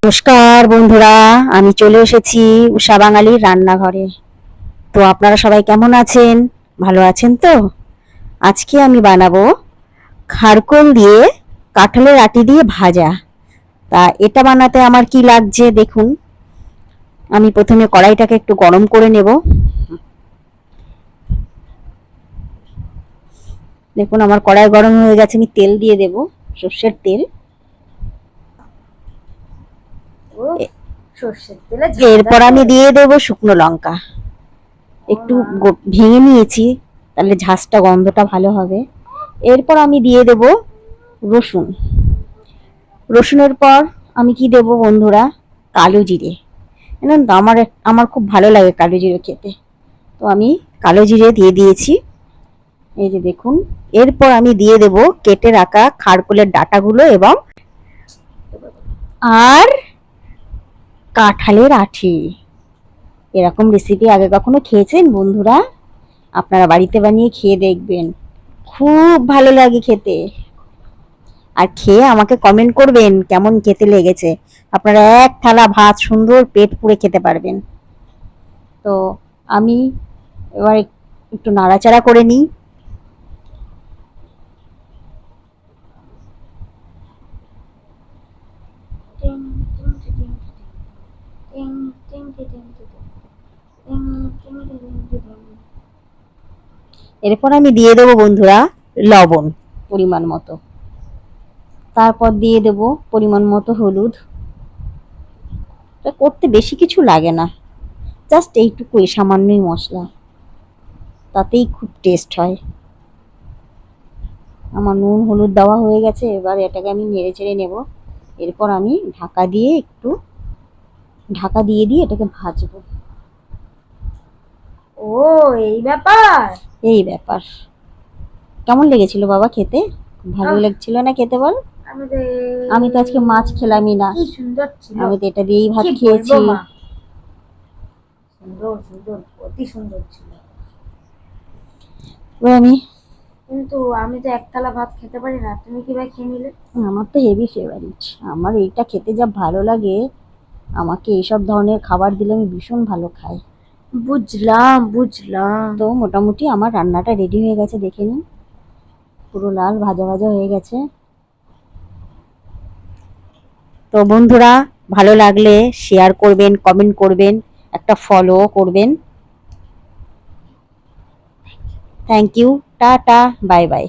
নমস্কার বন্ধুরা, আমি চলে এসেছি উষা বাঙালির রান্নাঘরে। তো আপনারা সবাই কেমন আছেন? ভালো আছেন তো? আজকে আমি বানাবো খারকোল দিয়ে কাঁঠালের আটি দিয়ে ভাজা। তা এটা বানাতে আমার কি লাগছে দেখুন। আমি প্রথমে কড়াইটাকে একটু গরম করে নেব। দেখুন আমার কড়াই গরম হয়ে গেছে, আমি তেল দিয়ে দেব, সর্ষের তেল। এরপর আমি দিয়ে দেব শুকনো লঙ্কা, একটু ভেঙে নিয়েছি, তাহলে ঝাঁসটা গন্ধটা ভালো হবে। এরপর আমি দিয়ে দেব রসুন। রসুনের পর আমি কি দেব বন্ধুরা, কালো জিরে। জানেন তো আমার আমার খুব ভালো লাগে কালো জিরে খেতে, তো আমি কালো জিরে দিয়ে দিয়েছি, এই যে দেখুন। এরপর আমি দিয়ে দেব কেটে রাখা খারকোলের ডাঁটাগুলো এবং আর কাঁঠালের আঠি। এরকম রেসিপি আগে কখনো খেয়েছেন বন্ধুরা? আপনারা বাড়িতে বানিয়ে খেয়ে দেখবেন, খুব ভালো লাগে খেতে। আর খেয়ে আমাকে কমেন্ট করবেন কেমন খেতে লেগেছে। আপনারা এক থালা ভাত সুন্দর পেট পুড়ে খেতে পারবেন। তো আমি এবার একটু নাড়াচাড়া করে নিই। এরপর আমি দিয়ে দেবো বন্ধুরা লবণ পরিমাণ মতো, তারপর দিয়ে দেব পরিমাণ মতো হলুদ। এটা করতে বেশি কিছু লাগে না, জাস্ট এইটুকু, সামান্যই মশলা, তাতেই খুব টেস্ট হয়। আমার নুন হলুদ দেওয়া হয়ে গেছে, এবার এটাকে আমি নেড়ে চেড়ে নেব। এরপর আমি ঢাকা দিয়ে দিয়ে এটাকে ভাজবো। ও এই ব্যাপার, এই ব্যাপার। কেমন লেগেছিল বাবা খেতে? ভালো লাগছিল না খেতে বল? আমি তো আজকে মাছ খেলামই না, কি সুন্দর ছিল। আমি তো এটা দিয়েই ভাত খেয়েছি। সুন্দর সুন্দর, অতি সুন্দর ছিল। আমি কিন্তু আমি তো এক থালা ভাত খেতে পারি না, তুমি কিভাবে খেয়ে নিলে? আমার তো হেভি ফেভারিট, আমার এইটা খেতে যা ভালো লাগে। আমাকে এইসব ধরনের খাবার দিলে আমি ভীষণ ভালো খাই। বুঝলাম বুঝলাম। তো মোটামুটি আমার রান্নাটা রেডি হয়ে গেছে, দেখে নিন, পুরো লাল ভাজা ভাজা হয়ে গেছে। তো বন্ধুরা, ভালো লাগলে শেয়ার করবেন, কমেন্ট করবেন, একটা ফলো করবেন। Thank you, tata, bye by.